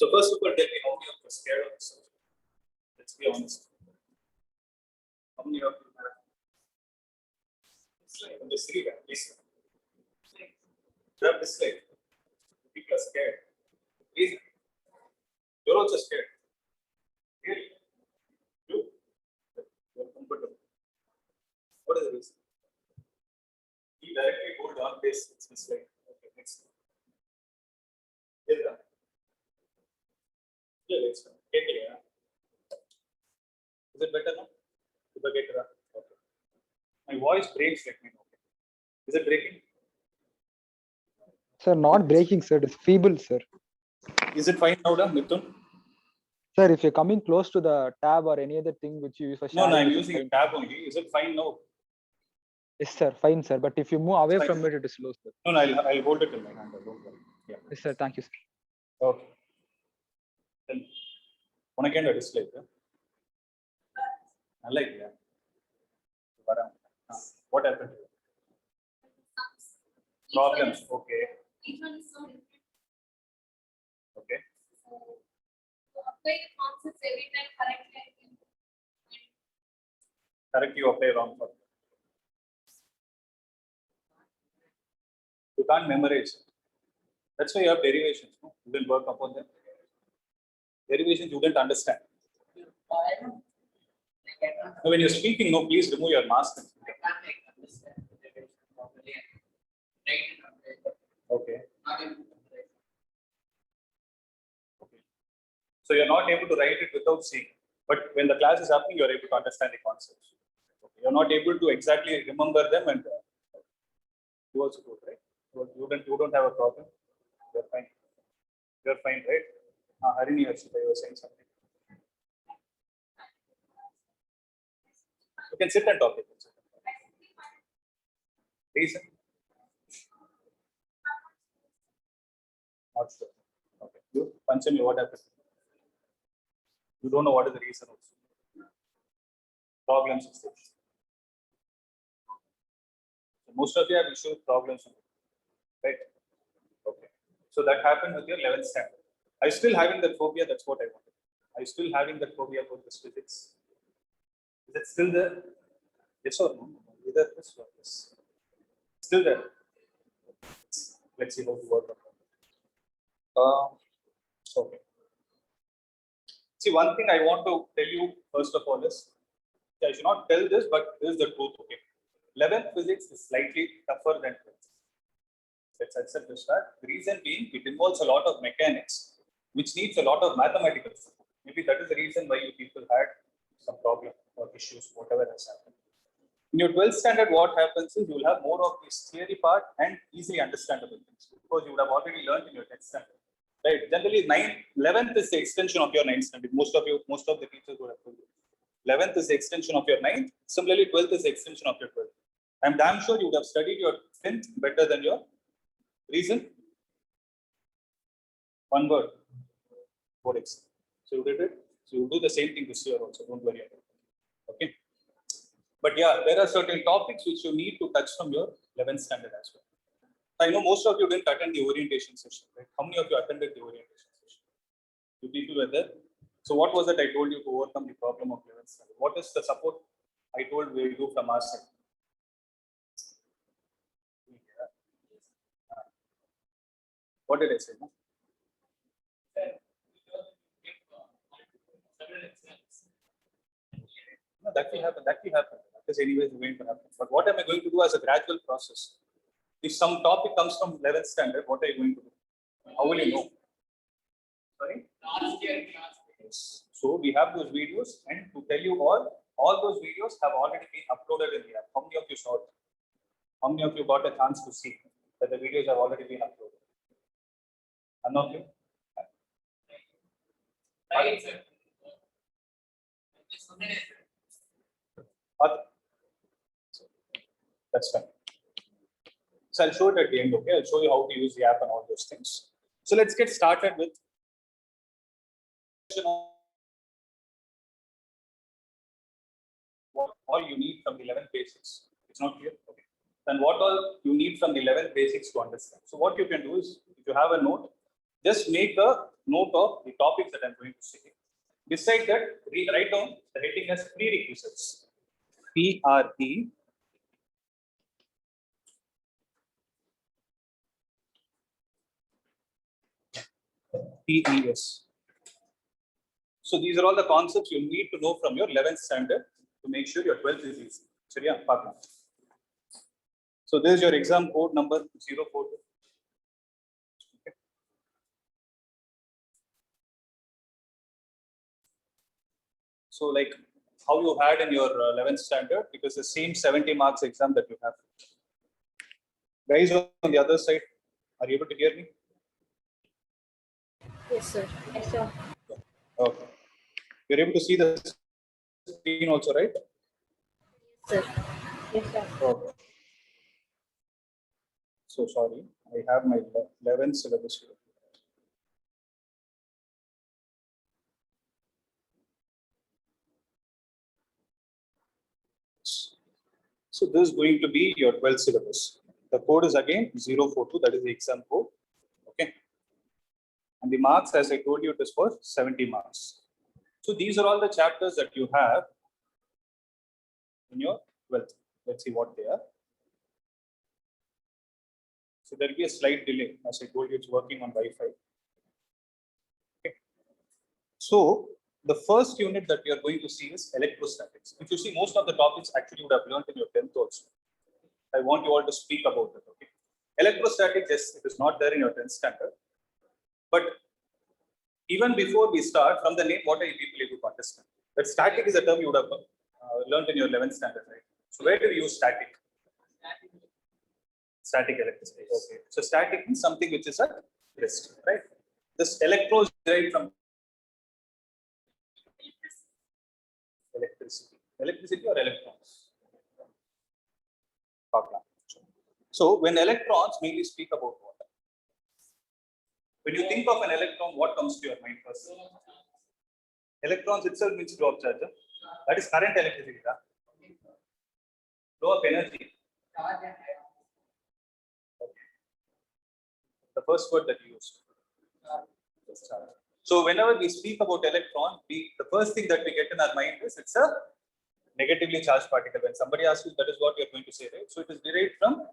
So first of all, tell me how many of you are scared of this subject? Let's be honest. How many of you have dislike? Dislike, please. You have dislike. People are scared. Reason? You're also scared. Really? You? You're comfortable. What is the reason? He directly hold on base. It's dislike. Okay, next. Yeah. Yeah, next one. Yeah. Is it better now? Okay. My voice breaks, let me know. Is it breaking? Sir, not breaking, sir. It's feeble, sir. Is it fine now, Mithun? Sir, if you're coming close to the tab or any other thing which you use for sharing, No, I'm using a tab only. Is it fine now? Yes, sir. Fine, sir. But if you move away from it, it is slow, sir. No, I'll hold it in my hand. Don't worry. Yeah. Yes, sir. Thank you, sir. Okay. Then, one again, a dislike. I like that. What happened? Problems. Okay. Each one is so different. Okay. So, to apply the concepts every time correctly. Correct, you apply wrong for. You can't memorize. That's why you have derivations. No? You didn't work upon them. Derivations you didn't understand. Now, when you're speaking, no, please remove your mask. Okay. So you're not able to write it without seeing. But when the class is happening, you're able to understand the concepts. Okay. You're not able to exactly remember them, and you also do, right? You don't have a problem. You're fine. You're fine, right? Harini Harshita, you were saying something. You can sit and talk. Reason? Not sure. Okay. You, Panchami, what happened? You don't know what is the reason also. Problems. So most of you have issues with problems, right? Okay. So that happened with your 11th standard. Are you still having that phobia? That's what I wanted. Are you still having that phobia about this physics? Is it still there? Yes or no? Either this or this. Still there. Let's see how to work on it. Okay. See, one thing I want to tell you first of all is, I should not tell this, but this is the truth. Okay. 11th physics is slightly tougher than 12th. Let's accept the start. The reason being, it involves a lot of mechanics, which needs a lot of mathematical support. Maybe that is the reason why you people had some problem or issues, whatever has happened. In your 12th standard, what happens is you will have more of this theory part and easily understandable things, because you would have already learned in your 10th standard. Right? Generally, 11th is the extension of your 9th standard. Most of the teachers would have told you. 11th is the extension of your 9th. Similarly, 12th is the extension of your 12th. I'm damn sure you would have studied your 10th better than your reason. One word. Codex. So you did it. So you do the same thing this year also. Don't worry about it. Okay. But yeah, there are certain topics which you need to touch from your 11th standard as well. I know most of you didn't attend the orientation session, right? How many of you attended the orientation session? You people were there. So what was it I told you to overcome the problem of 11th standard? What is the support I told we will do from our side? What did I say? No? No, that will happen. That will happen. That is anyways going to happen. But what am I going to do as a gradual process? If some topic comes from 11th standard, what are you going to do? How will you know? Sorry? Last year class. So we have those videos, and to tell you all those videos have already been uploaded in the app. How many of you saw it? How many of you got a chance to see that the videos have already been uploaded? None of you? Right, sir. That's fine. So I'll show it at the end, okay? I'll show you how to use the app and all those things. So let's get started with what all you need from the 11 basics. It's not clear? Okay. Then what all you need from the 11 basics to understand. So what you can do is, if you have a note, just make a note of the topics that I'm going to say. Beside that, write down the heading as prerequisites. PRE. PES. So these are all the concepts you need to know from your 11th standard to make sure your 12th is easy. So yeah, partner. So this is your exam code number 042. Okay. So like how you had in your 11th standard, because the same 70 marks exam that you have. Guys on the other side, are you able to hear me? Yes, sir. Yes, sir. Okay. You're able to see the screen also, right? Sir. Yes, sir. Okay. So sorry, I have my 11th syllabus here. So this is going to be your 12th syllabus. The code is again 042, that is the exam code. Okay. And the marks, as I told you, it is for 70 marks. So these are all the chapters that you have in your 12th. Let's see what they are. So there will be a slight delay. As I told you, it's working on Wi-Fi. Okay. So the first unit that we are going to see is electrostatics. If you see, most of the topics actually you would have learned in your 10th also. I want you all to speak about it. Okay. Electrostatics, yes, it is not there in your 10th standard. But even before we start, from the name, what are you people able to understand? That static is a term you would have learned in your 11th standard, right? So where do you use static? Static electricity. Okay. So static means something which is at rest, right? This electron is derived from electricity. Electricity or electrons? So when electrons, mainly speak about what? When you think of an electron, what comes to your mind first? Electrons itself means flow of charge. That is current electricity. Flow of energy. Okay. The first word that you used. So whenever we speak about electron, the first thing that we get in our mind is it's a negatively charged particle. When somebody asks you, that is what you're going to say, right? So it is derived from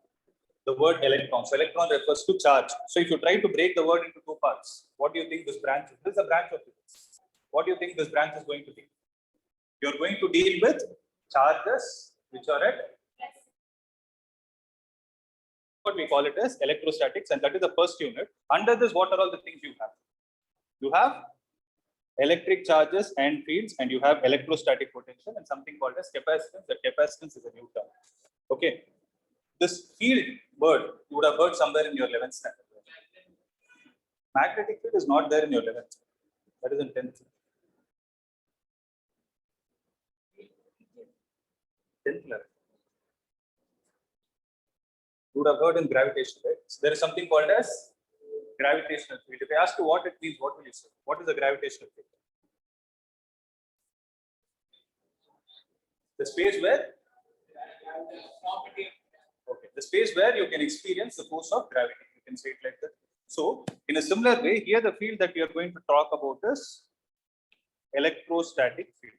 the word electron. So electron refers to charge. So if you try to break the word into two parts, what do you think this branch is? This is a branch of physics. What do you think this branch is going to be? You're going to deal with charges which are at what we call it as electrostatics, and that is the first unit. Under this, what are all the things you have? You have electric charges and fields, and you have electrostatic potential and something called as capacitance. The capacitance is a new term. Okay. This field word you would have heard somewhere in your 11th standard. Magnetic field is not there in your 11th. That is in 10th. 10th level. You would have heard in gravitation, right? So there is something called as gravitational field. If I ask you what it means, what will you say? What is a gravitational field? The space where? Okay. The space where you can experience the force of gravity. You can say it like that. So, in a similar way, here the field that we are going to talk about is electrostatic field.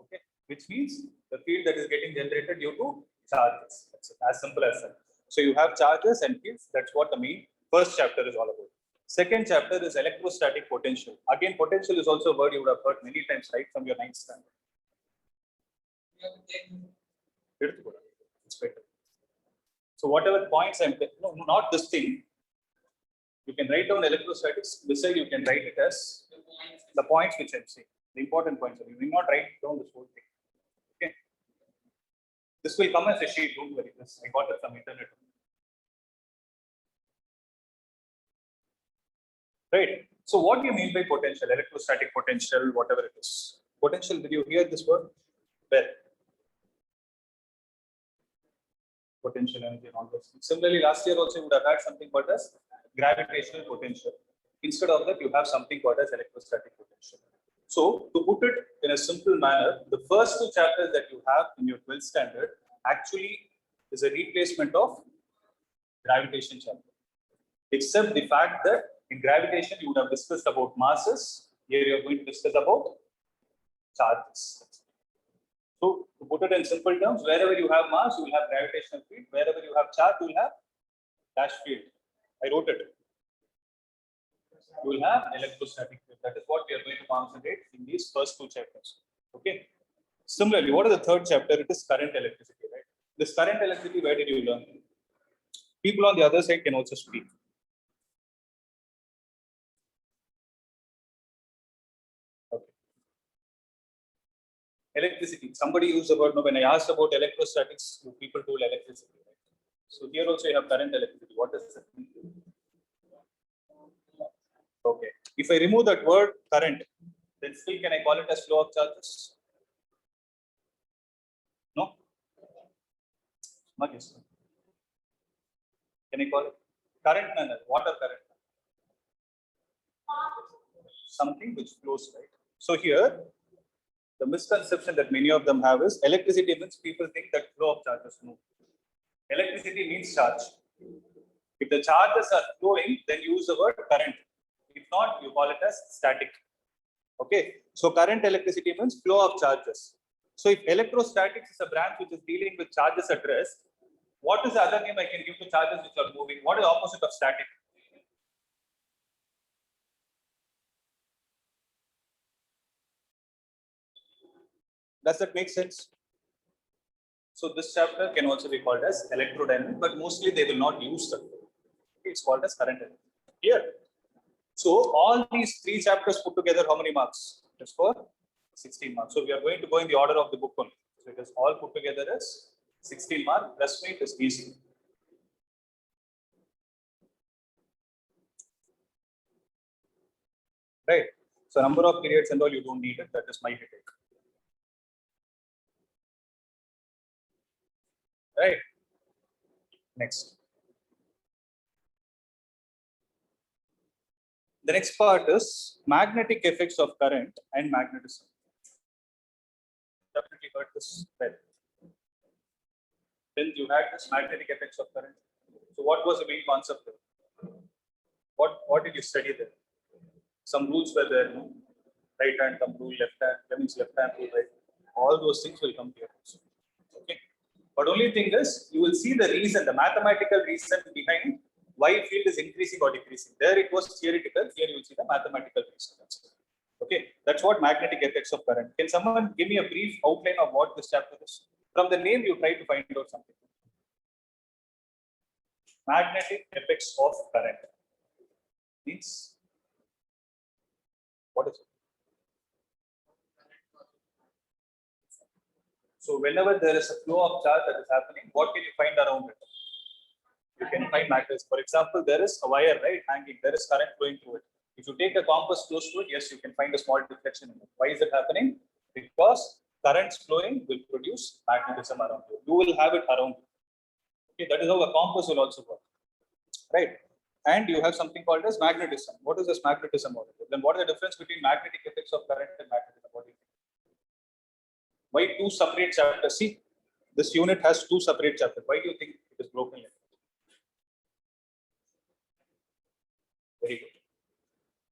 Okay, which means the field that is getting generated due to charges. That's as simple as that. So you have charges and fields. That's what the main first chapter is all about. Second chapter is electrostatic potential. Again, potential is also a word you would have heard many times, right, from your 9th standard. It's better. So whatever points I'm no, not this thing. You can write down electrostatics. Beside you can write it as the points which I'm saying. The important points. You will not write down this whole thing. Okay. This will come as a sheet. Don't worry. This I got it from internet. Right. So what do you mean by potential? Electrostatic potential, whatever it is. Potential. Did you hear this word? Where? Potential energy and all those things. Similarly, last year also you would have had something called as gravitational potential. Instead of that, you have something called as electrostatic potential. So, to put it in a simple manner, the first two chapters that you have in your 12th standard actually is a replacement of gravitation chapter. Except the fact that In gravitation, you would have discussed about masses. Here you are going to discuss about charges. So to put it in simple terms, wherever you have mass, you will have gravitational field. Wherever you have charge, you will have dash field. I wrote it. You will have electrostatic field. That is what we are going to concentrate in these first two chapters. Okay. Similarly, what is the third chapter? It is current electricity, right? This current electricity, where did you learn? People on the other side can also speak. Okay. Electricity. Somebody used the word, no, when I asked about electrostatics, people told electricity, right? So here also you have current electricity. What does that mean? Okay. If I remove that word current, then still can I call it as flow of charges? No? Not yes. Can I call it current? No. Water current. Something which flows, right? So here, the misconception that many of them have is electricity means people think that flow of charges. No. Electricity means charge. If the charges are flowing, then use the word current. If not, you call it as static. Okay. So current electricity means flow of charges. So if electrostatics is a branch which is dealing with charges at rest, what is the other name I can give to charges which are moving? What is the opposite of static? Does that make sense? So this chapter can also be called as electrodynamic, but mostly they will not use that. It's called as current electricity. Here. So all these three chapters put together, how many marks? Just for 16 marks. So we are going to go in the order of the book only. So it is all put together as 16 marks. Rest me, it is easy. Right. So number of periods and all you don't need it. That is my headache. Right. Next. The next part is magnetic effects of current and magnetism. Definitely heard this well. Then you had this magnetic effects of current. So what was the main concept there? What did you study there? Some rules were there, no? Right hand thumb rule, left hand, that means left hand rule, right? All those things will come here also. Okay. But only thing is, you will see the reason, the mathematical reason behind why field is increasing or decreasing. There it was theoretical, here you will see the mathematical reason. Okay, that's what magnetic effects of current. Can someone give me a brief outline of what this chapter is? From the name, you try to find out something. Magnetic effects of current means what is it? So whenever there is a flow of charge that is happening, what can you find around it? You can find magnetism. For example, there is a wire, right, hanging. There is current flowing through it. If you take a compass close to it, yes, you can find a small deflection in it. Why is it happening? Because currents flowing will produce magnetism around you. You will have it around you. Okay, that is how a compass will also work. Right? And you have something called as magnetism. What is this magnetism? Then what is the difference between magnetic effects of current and magnetism? What do you think? Why two separate chapters? See, this unit has two separate chapters. Why do you think it is broken? Very good.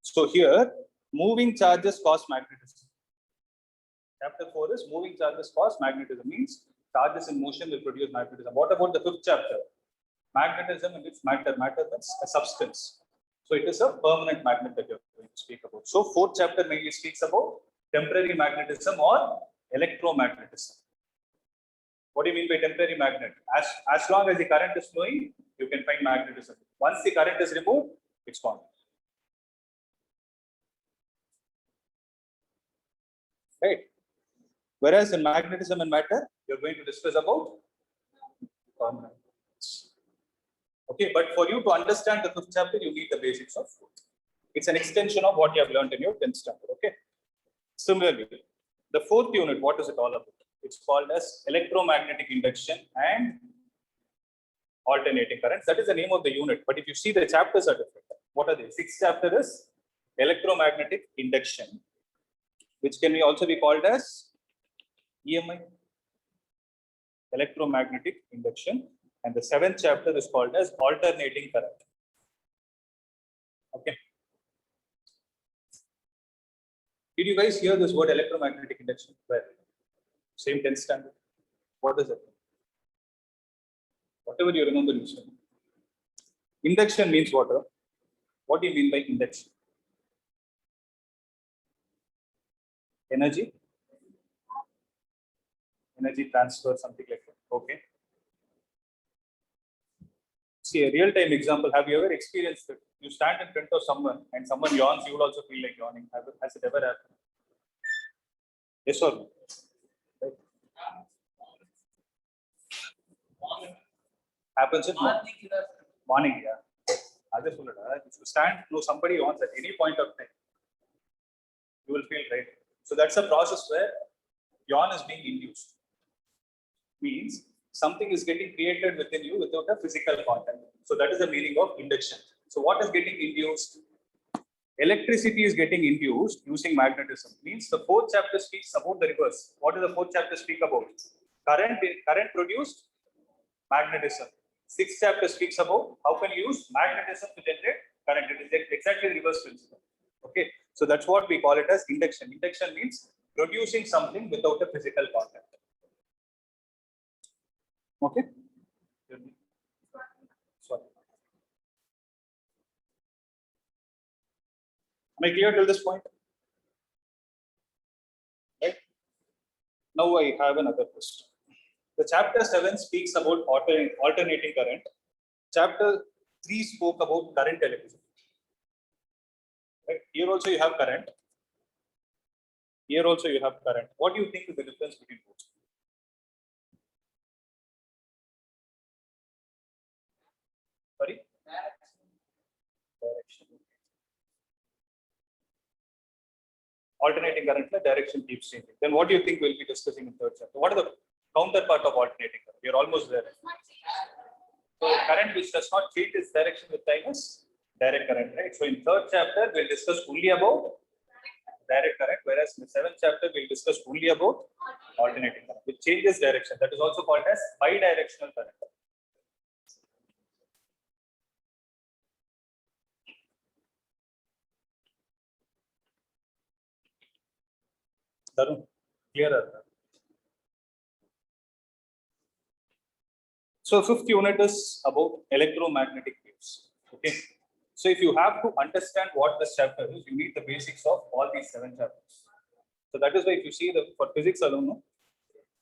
So here, moving charges cause magnetism. Chapter 4 is moving charges cause magnetism. Means charges in motion will produce magnetism. What about the fifth chapter? Magnetism and its matter. Matter means a substance. So it is a permanent magnet that you're going to speak about. So fourth chapter mainly speaks about temporary magnetism or electromagnetism. What do you mean by temporary magnet? As long as the current is flowing, you can find magnetism. Once the current is removed, it's gone. Right. Whereas in magnetism and matter, you're going to discuss about permanent. Okay, but for you to understand the fifth chapter, you need the basics of fourth. It's an extension of what you have learned in your 10th chapter. Okay. Similarly, the fourth unit, what is it all about? It's called as electromagnetic induction and alternating currents. That is the name of the unit. But if you see, the chapters are different. What are they? Sixth chapter is electromagnetic induction, which can also be called as EMI, electromagnetic induction. And the seventh chapter is called as alternating current. Okay. Did you guys hear this word electromagnetic induction? Where? Same 10th standard. What is it? Whatever you remember, you say. Induction means what? What do you mean by induction? Energy? Energy transfer, something like that. Okay. See, a real-time example. Have you ever experienced it? You stand in front of someone and someone yawns, you will also feel like yawning. Has it ever happened? Yes or no? Right. Happens in morning, yeah. If you stand to somebody yawns at any point of time, you will feel right. So that's a process where yawn is being induced. Means something is getting created within you without a physical contact. So that is the meaning of induction. So what is getting induced? Electricity is getting induced using magnetism. Means the fourth chapter speaks about the reverse. What does the fourth chapter speak about? Current produced magnetism. Sixth chapter speaks about how can you use magnetism to generate current. It is exactly the reverse principle. Okay, so that's what we call it as induction. Induction means producing something without a physical contact. Okay. Sorry. Am I clear till this point? Right. Now I have another question. The chapter 7 speaks about alternating current. Chapter 3 spoke about current electricity. Right. Here also you have current. Here also you have current. What do you think is the difference between both? Sorry? Direction. Alternating current, the direction keeps changing. Then what do you think we'll be discussing in third chapter? What are the counterpart of alternating current? You're almost there. So current which does not change its direction with time is direct current, right? So in third chapter, we'll discuss only about direct current, whereas in the seventh chapter, we'll discuss only about alternating current, which changes direction. That is also called as bidirectional current. Tarun, clearer. So fifth unit is about electromagnetic waves. Okay. So if you have to understand what this chapter is, you need the basics of all these 7 chapters. So that is why if you see for physics alone,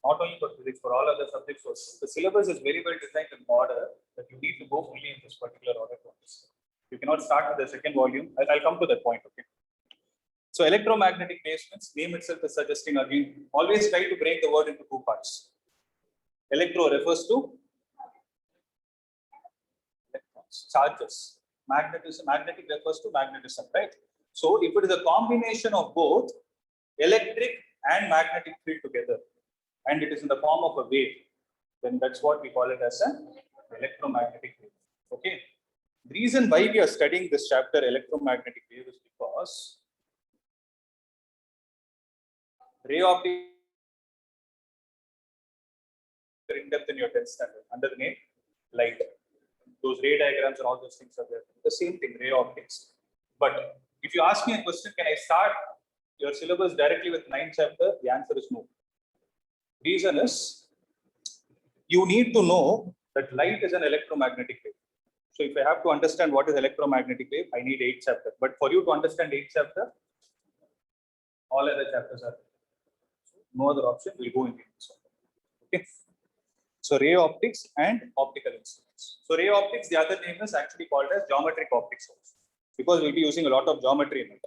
not only for physics, for all other subjects also, the syllabus is very well designed in order that you need to go fully in this particular order to understand. You cannot start with the second volume. I'll come to that point. Okay. So electromagnetic waves means name itself is suggesting again, always try to break the word into 2 parts. Electro refers to electrons, charges. Magnetic refers to magnetism, right? So if it is a combination of both electric and magnetic field together, and it is in the form of a wave, then that's what we call it as an electromagnetic wave. Okay. The reason why we are studying this chapter, electromagnetic wave, is because ray optics in depth in your 10th standard under the name light. Those ray diagrams and all those things are there. The same thing, ray optics. But if you ask me a question, can I start your syllabus directly with 9th chapter? The answer is no. Reason is you need to know that light is an electromagnetic wave. So if I have to understand what is electromagnetic wave, I need 8th chapter. But for you to understand 8th chapter, all other chapters are there. No other option, we'll go into this. Okay. So ray optics and optical instruments. So ray optics, the other name is actually called as geometric optics also, because we'll be using a lot of geometry in it.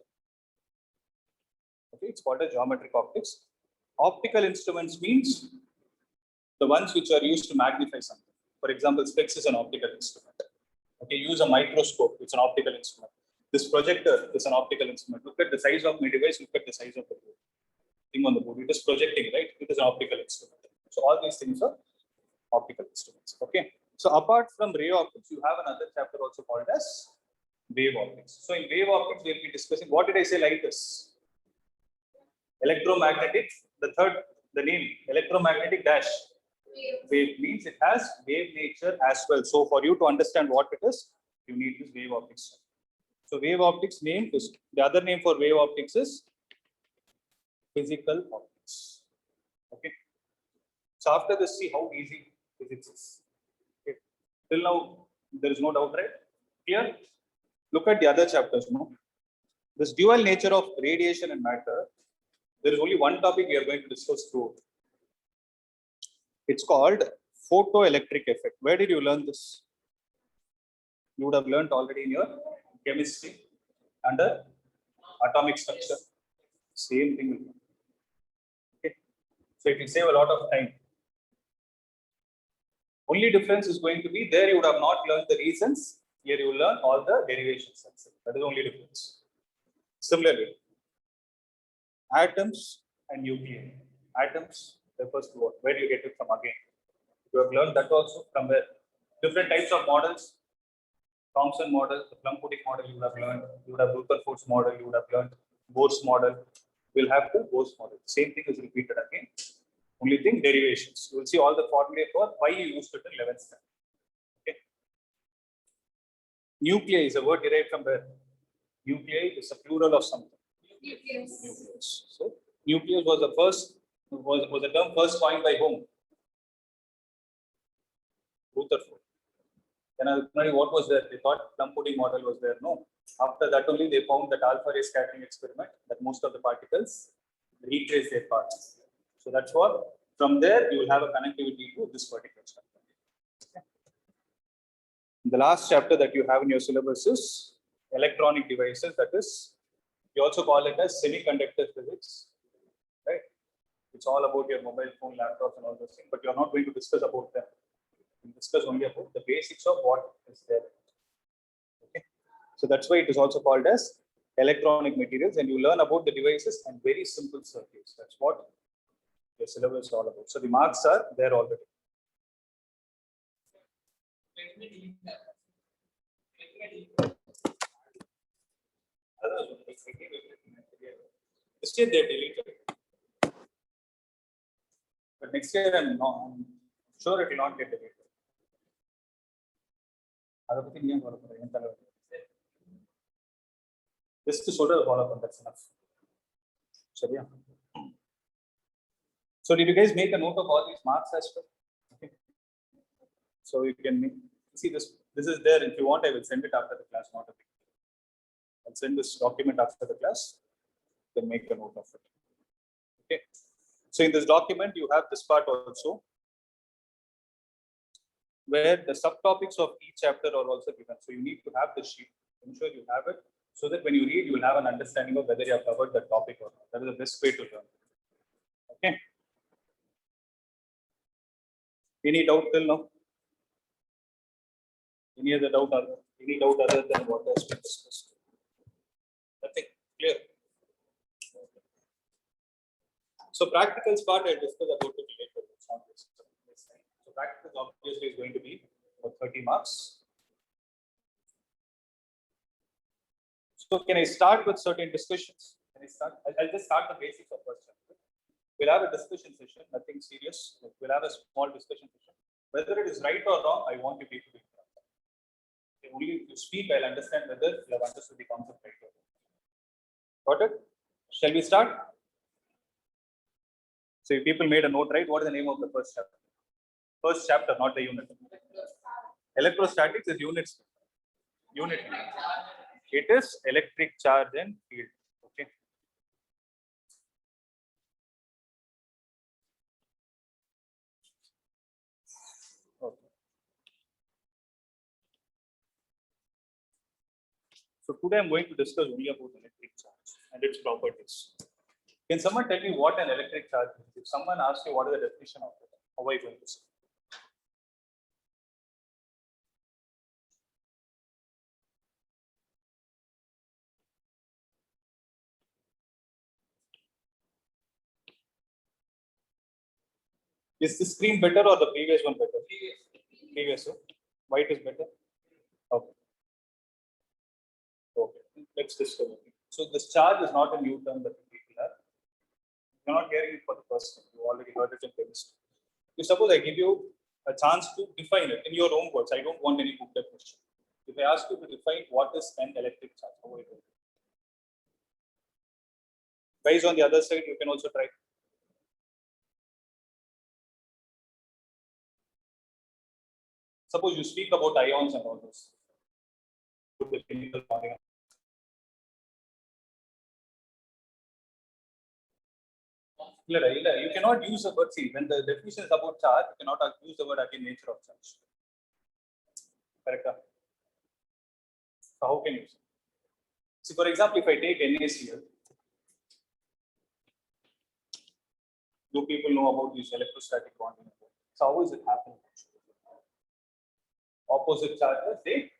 Okay, it's called as geometric optics. Optical instruments means the ones which are used to magnify something. For example, specs is an optical instrument. Okay, use a microscope, it's an optical instrument. This projector is an optical instrument. Look at the size of my device, look at the size of the thing on the board. It is projecting, right? It is an optical instrument. So all these things are optical instruments. Okay. So apart from ray optics, you have another chapter also called as wave optics. So in wave optics, we'll be discussing, what did I say light is? Electromagnetic. The name electromagnetic dash wave means it has wave nature as well. So for you to understand what it is, you need this wave optics. So wave optics name is, the other name for wave optics is physical objects. Okay. So after this, see how easy physics is. Okay. Till now, there is no doubt, right? Here, look at the other chapters. No, this dual nature of radiation and matter. There is only one topic we are going to discuss through. It's called photoelectric effect. Where did you learn this? You would have learned already in your chemistry under atomic structure. Same thing will be. Okay. So it will save a lot of time. Only difference is going to be there you would have not learned the reasons. Here you will learn all the derivations. That is the only difference. Similarly, atoms and nuclei. Atoms refers to what? Where do you get it from again? You have learned that also from where? Different types of models. Thomson model, the plum pudding model you would have learned. You would have Rutherford's model, you would have learned Bohr's model. We'll have the Bohr's model. Same thing is repeated again. Only thing, derivations. You will see all the formulae for why you used it in 11th standard. Okay. Nuclei is a word derived from where? Nuclei is a plural of something. Nucleus. Nucleus. So nucleus was the first, was the term first coined by whom? Rutherford. Then ultimately, what was there? They thought plum pudding model was there. No. After that only they found that alpha ray scattering experiment that most of the particles retrace their paths. So that's what from there you will have a connectivity to this particular chapter. Okay. The last chapter that you have in your syllabus is electronic devices. That is, you also call it as semiconductor physics, right? It's all about your mobile phone, laptops, and all those things. But you are not going to discuss about them. We discuss only about the basics of what is there. Okay. So that's why it is also called as electronic materials, and you learn about the devices and very simple circuits. That's what your syllabus is all about. So the marks are there already. This year they deleted it. But next year I'm sure it will not get deleted. Just to sort of follow up, that's enough. So did you guys make a note of all these marks as well? Okay. So you can see this. This is there. If you want, I will send it after the class. Not a big deal. I'll send this document after the class. You can make a note of it. Okay. So in this document, you have this part also, where the subtopics of each chapter are also given. So you need to have the sheet. Ensure you have it, so that when you read, you will have an understanding of whether you have covered the topic or not. That is the best way to learn. Okay. Any doubt till now? Any other doubt? Any doubt other than what has been discussed? Nothing. Clear. So practicals part I discussed about it later. It's not this time. So practicals obviously is going to be for 30 marks. So can I start with certain discussions? Can I start? I'll just start the basics of first chapter. We'll have a discussion session, nothing serious. We'll have a small discussion session. Whether it is right or wrong, I want you people to be. Only if you speak, I'll understand whether you have understood the concept right or wrong. Got it? Shall we start? So if people made a note, right? What is the name of the first chapter? First chapter, not the unit. Electrostatics is units. Unit. It is electric charge and field. Okay. Okay. So today I'm going to discuss only about electric charge and its properties. Can someone tell me what an electric charge is? If someone asks you what is the definition of it, how are you going to say? Is the screen better or the previous one better? Previous one. White is better. Okay. Okay. Let's discuss it. So this charge is not a new term that people have. You're not hearing it for the first time. You already heard it in chemistry. If suppose I give you a chance to define it in your own words, I don't want any book definition. If I ask you to define what is an electric charge, how are you going to do? Guys on the other side, you can also try. Suppose you speak about ions and all this. Put the chemical bonding. You cannot use the word, see, when the definition is about charge, you cannot use the word again nature of charge. Correct? So how can you use it? See, for example, if I take NaCl, do people know about this electrostatic bonding? So how is it happening? Opposite charges, they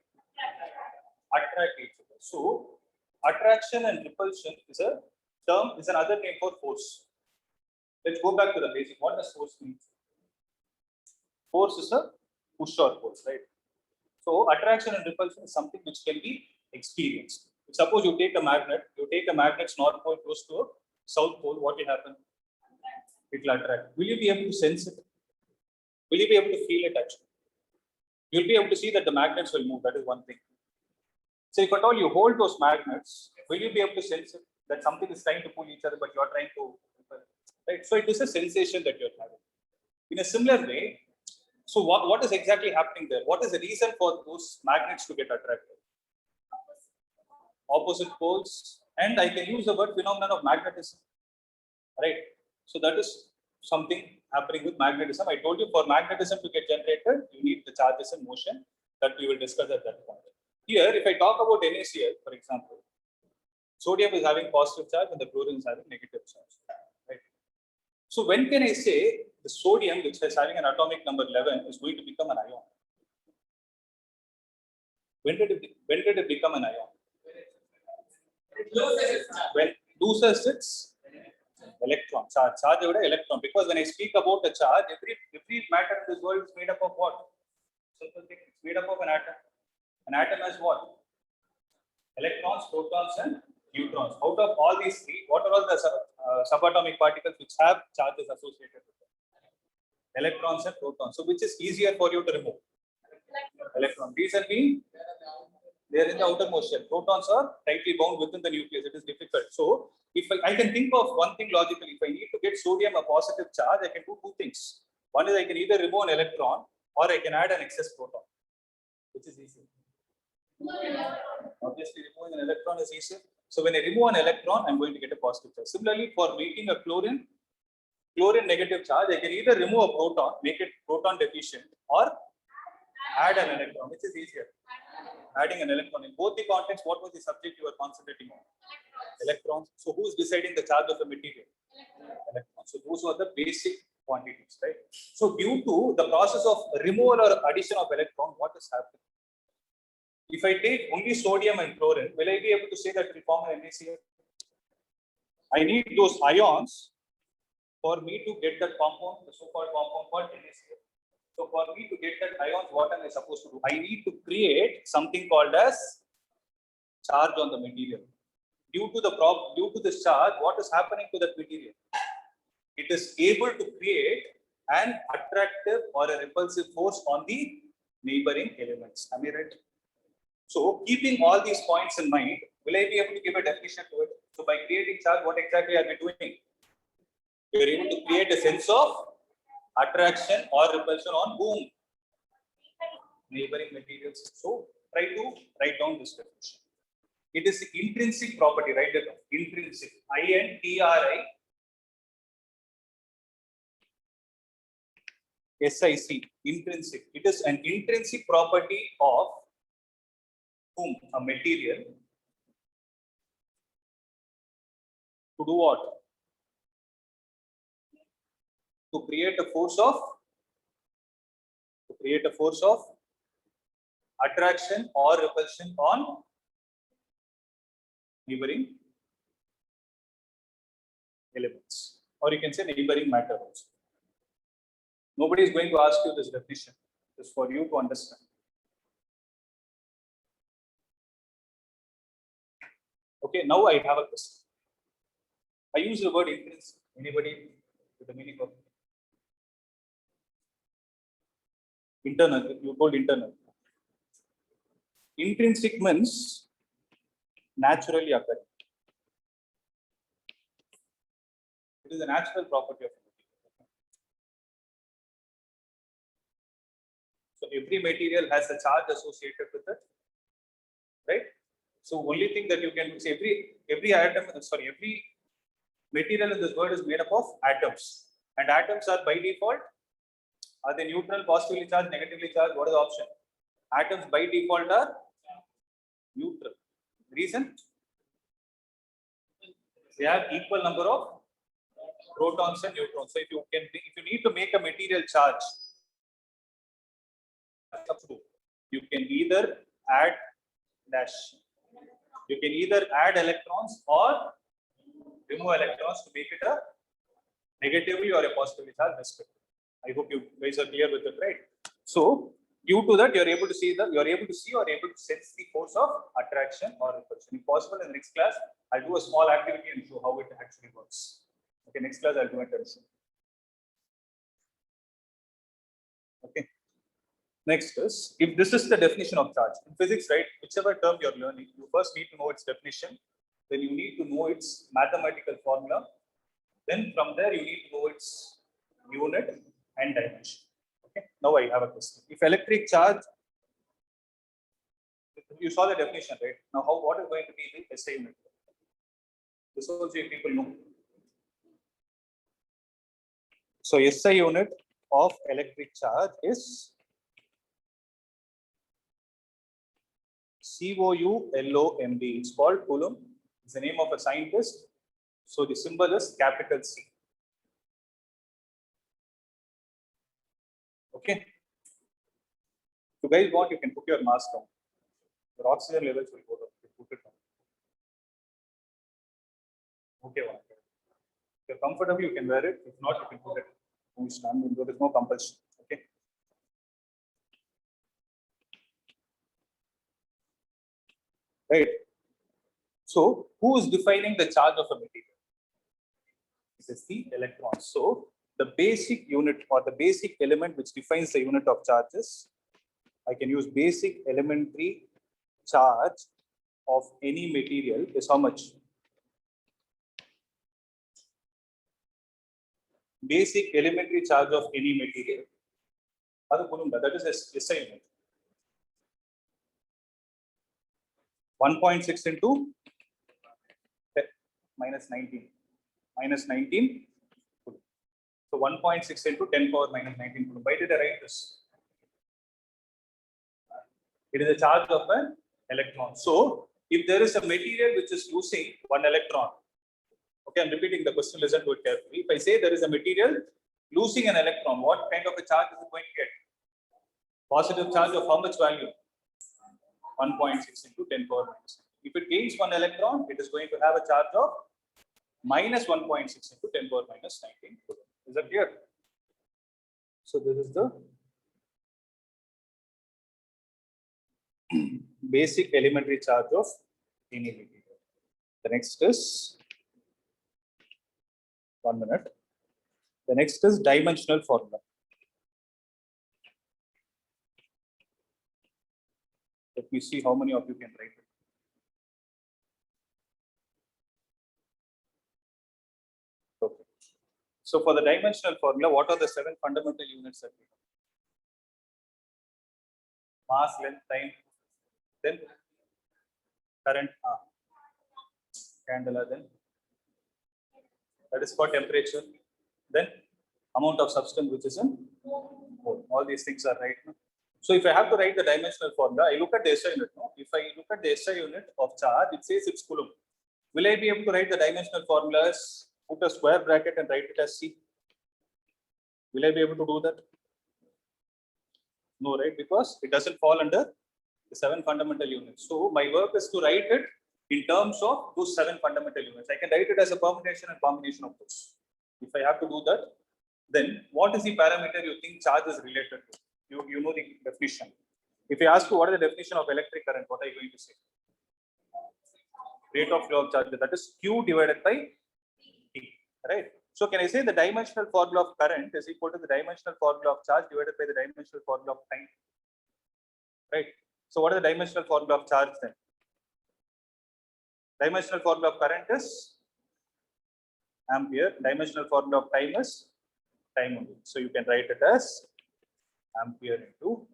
attract each other. So attraction and repulsion is a term, is another name for force. Let's go back to the basic. What does force mean? Force is a push or force, right? So attraction and repulsion is something which can be experienced. Suppose you take a magnet's north pole close to a south pole, what will happen? It will attract. Will you be able to sense it? Will you be able to feel it actually? You'll be able to see that the magnets will move. That is one thing. So if at all you hold those magnets, will you be able to sense it? That something is trying to pull each other, but you are trying to repel. Right? So it is a sensation that you're having. In a similar way, so what is exactly happening there? What is the reason for those magnets to get attracted? Opposite poles, and I can use the word phenomenon of magnetism. Right? So that is something happening with magnetism. I told you for magnetism to get generated, you need the charges in motion that we will discuss at that point. Here, if I talk about NaCl, for example, sodium is having positive charge and the chlorine is having negative charge. Right? So when can I say the sodium, which is having an atomic number 11, is going to become an ion? When did it become an ion? When loses its electron, charge over electron. Because when I speak about a charge, every matter in this world is made up of what? Simple thing. It's made up of an atom. An atom has what? Electrons, protons, and neutrons. Out of all these three, what are all the subatomic particles which have charges associated with them? Electrons and protons. So which is easier for you to remove? Electron. Reason being, they are in the outermost shell. Protons are tightly bound within the nucleus. It is difficult. So if I can think of one thing logically, if I need to get sodium a positive charge, I can do two things. One is I can either remove an electron or I can add an excess proton, which is easy. Obviously, removing an electron is easier. So when I remove an electron, I'm going to get a positive charge. Similarly, for making a chlorine negative charge, I can either remove a proton, make it proton deficient, or add an electron, which is easier. Adding an electron. In both the contexts, what was the subject you were concentrating on? Electrons. So who is deciding the charge of the material? Electrons. So those are the basic quantities, right? So due to the process of removal or addition of electron, what is happening? If I take only sodium and chlorine, will I be able to say that we form an NaCl? I need those ions for me to get that compound, the so-called compound called NaCl. So for me to get that ions, what am I supposed to do? I need to create something called as charge on the material. Due to this charge, what is happening to that material? It is able to create an attractive or a repulsive force on the neighboring elements. Am I right? So keeping all these points in mind, will I be able to give a definition to it? So by creating charge, what exactly are we doing? We are able to create a sense of attraction or repulsion on whom? Neighboring materials. So try to write down this definition. It is intrinsic property, write it down. Intrinsic. INTRISIC. Intrinsic. It is an intrinsic property of whom? A material. To do what? To create a force of attraction or repulsion on neighboring elements, or you can say neighboring matter also. Nobody is going to ask you this definition. It's for you to understand. Okay, now I have a question. I use the word intrinsic. Anybody with the meaning of internal? You told internal. Intrinsic means naturally occurring. It is a natural property of material. So every material has a charge associated with it, right? So only thing that you can say, every atom, every material in this world is made up of atoms, and atoms are by default, are they neutral, positively charged, negatively charged? What is the option? Atoms by default are neutral. Reason? They have equal number of protons and neutrons. So if you need to make a material charge, you can either add dash. You can either add electrons or remove electrons to make it a negatively or a positively charged respectively. I hope you guys are clear with it, right? So due to that, you're able to see or able to sense the force of attraction or repulsion. If possible, in the next class, I'll do a small activity and show how it actually works. Okay, next class I'll do it. Okay. Next is, if this is the definition of charge in physics, right? Whichever term you're learning, you first need to know its definition. Then you need to know its mathematical formula. Then from there you need to know its unit and dimension. Okay. Now I have a question. If electric charge, you saw the definition, right? Now what is going to be the SI unit? This also you people know. So SI unit of electric charge is COULOMB. It's called Coulomb. It's the name of a scientist. So the symbol is capital C. Okay. If you guys want, you can put your mask on. Your oxygen levels will go down. Put it on. Okay, one. If you're comfortable, you can wear it. If not, you can put it. There is no compulsion. Okay. Right. So, who is defining the charge of a material? It is the electron. So, the basic unit or the basic element which defines the unit of charge is, I can use basic elementary charge of any material is how much? Basic elementary charge of any material. That is SI unit. 1.6 into minus 19. Minus 19. So 1.6 into 10 power minus 19. Why did I write this? It is a charge of an electron. So if there is a material which is losing one electron, okay, I'm repeating the question, listen to it carefully. If I say there is a material losing an electron, what kind of a charge is it going to get? Positive charge of how much value? 1.6 into 10 power minus 19. If it gains one electron, it is going to have a charge of minus 1.6 into 10 power minus 19. Is that clear? So this is the basic elementary charge of any material. The next is, 1 minute. The next is dimensional formula. Let me see how many of you can write it. Okay. So for the dimensional formula, what are the 7 fundamental units that we have? Mass, length, time, then current, candela, then that is for temperature, then amount of substance which is in mole. All these things are right. So if I have to write the dimensional formula, I look at the SI unit. No? If I look at the SI unit of charge, it says it's Coulomb. Will I be able to write the dimensional formulas, put a square bracket and write it as C? Will I be able to do that? No, right? Because it doesn't fall under the 7 fundamental units. So my work is to write it in terms of those 7 fundamental units. I can write it as a permutation and combination of those. If I have to do that, then what is the parameter you think charge is related to? You know the definition. If I ask you what is the definition of electric current, what are you going to say? Rate of flow of charge, that is Q divided by T, right? So can I say the dimensional formula of current is equal to the dimensional formula of charge divided by the dimensional formula of time, right? So what is the dimensional formula of charge then? Dimensional formula of current is ampere. Dimensional formula of time is time only. So you can write it as ampere into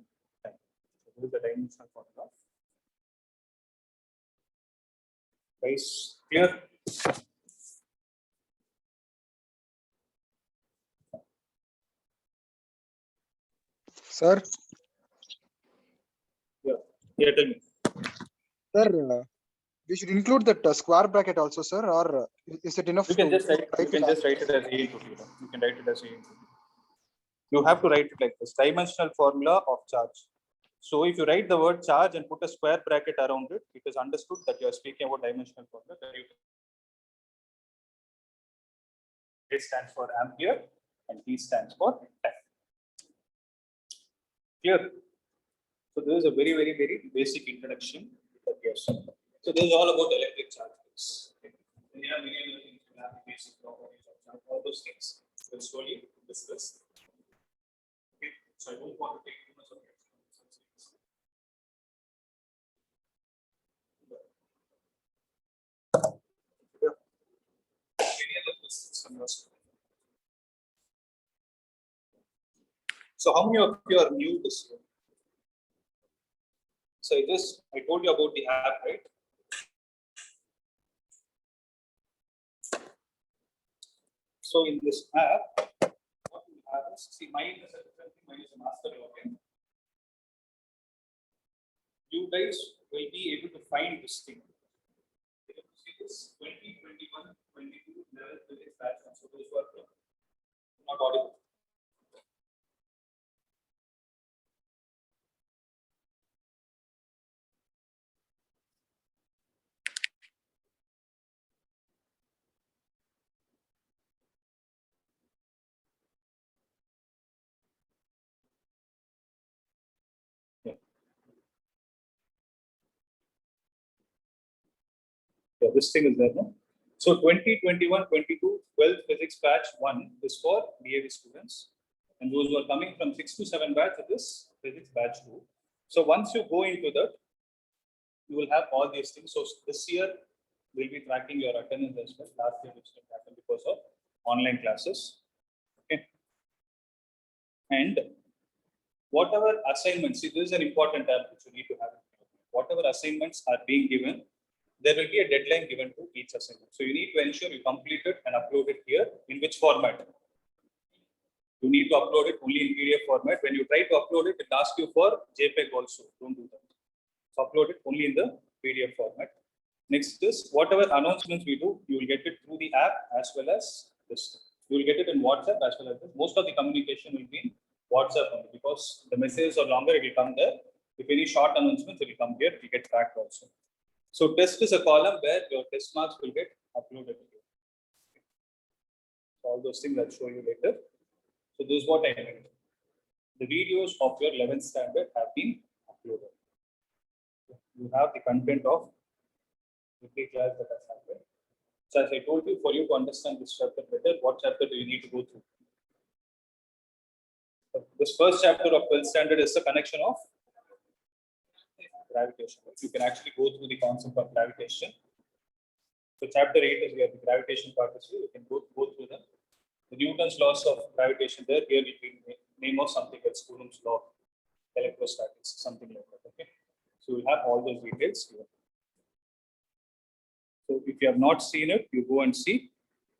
time. So this is the dimensional formula. Guys, clear? Sir, Yeah, tell me. sir, we should include that square bracket also, sir, or is it enough You can to just write. You it can as- just write it as A into theta. You can write it as A into theta. You have to write it like this: dimensional formula of charge. So if you write the word charge and put a square bracket around it, it is understood that you are speaking about dimensional formula. A stands for ampere and T stands for time. Clear? So this is a very, very, very basic introduction that we have seen. So this is all about electric charges. Then you have many other things, you have the basic properties of charge, all those things we'll slowly discuss. Okay. So I don't want to take too much of your time. Any other questions from your side? So how many of you are new this year? So I told you about the app, right? So in this app, what we have is, see, mine is a different thing, mine is a master login. You guys will be able to find this thing. You can see this 20, 21, 22 level physics batch. So those were not audible. Yeah, this thing is there, no? So 20, 21, 22, 12 physics batch 1 is for DAV students. And those who are coming from 6 to 7 batch, it is physics batch 2. So once you go into that, you will have all these things. So this year, we'll be tracking your attendance as well. Last year, which didn't happen because of online classes. Okay. And whatever assignments, see, this is an important tab which you need to have. Whatever assignments are being given, there will be a deadline given to each assignment. So you need to ensure you complete it and upload it here. In which format? You need to upload it only in PDF format. When you try to upload it, it asks you for JPEG also. Don't do that. So upload it only in the PDF format. Next is whatever announcements we do, you will get it through the app as well as this. You will get it in WhatsApp as well as this. Most of the communication will be in WhatsApp only because the messages are longer, it will come there. If any short announcements, it will come here, it will get tracked also. So test is a column where your test marks will get uploaded here. So all those things I'll show you later. So this is what I meant. The videos of your 11th standard have been uploaded. You have the content of every class that has happened. So as I told you, for you to understand this chapter better, what chapter do you need to go through? This first chapter of 12th standard is the connection of gravitation. You can actually go through the concept of gravitation. So chapter 8 is where the gravitation part is. You can go through them. The Newton's laws of gravitation there, here we can name of something else, Coulomb's law, electrostatics, something like that. Okay. So we'll have all those details here. So if you have not seen it, you go and see.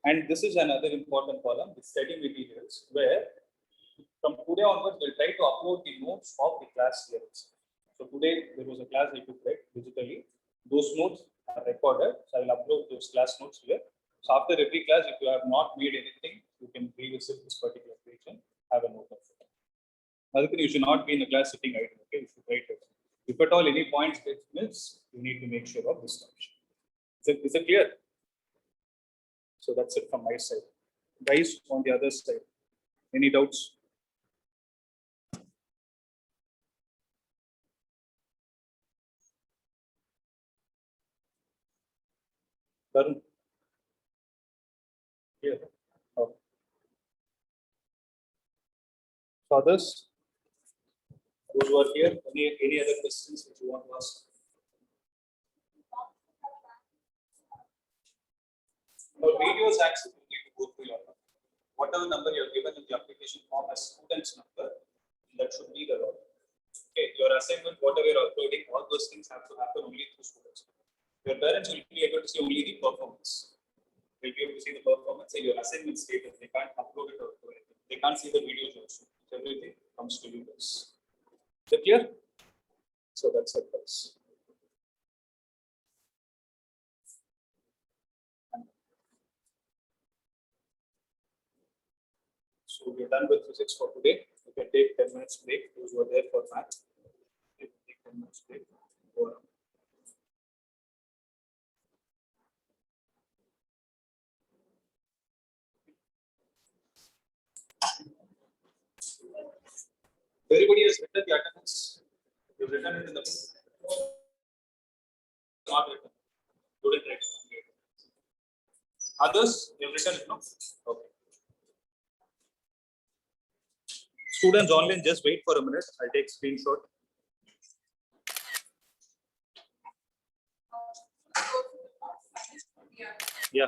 And this is another important column, the study materials, where from today onwards, we'll try to upload the notes of the class here. So today there was a class I took right digitally. Those notes are recorded. So I will upload those class notes here. So after every class, if you have not made anything, you can revisit this particular page and have a note of it. Other thing, you should not be in the class sitting idle. Okay, you should write it. If at all any points get missed, you need to make sure of this option. Is it clear? So that's it from my side. Guys, on the other side, any doubts? Varun? Clear? Okay. So others, those who are here, any other questions which you want to ask? For videos access, you need to go through your number. Whatever number you have given in the application form as student's number, that should be the login. Okay, your assignment, whatever you're uploading, all those things have to happen only through students. Your parents will be able to see only the performance. They'll be able to see the performance and your assignment status. They can't upload it or do anything. They can't see the videos also. Everything comes to you guys. Is it clear? So that's it, guys. So we're done with physics for today. You can take 10 minutes break. Those who are there for math, you can take 10 minutes break. Go on. Everybody has written the attendance. You've written it in the book. Not written. You didn't write. Others, you've written it, no? Okay. Students online, just wait for a minute. I'll take screenshot. Yeah.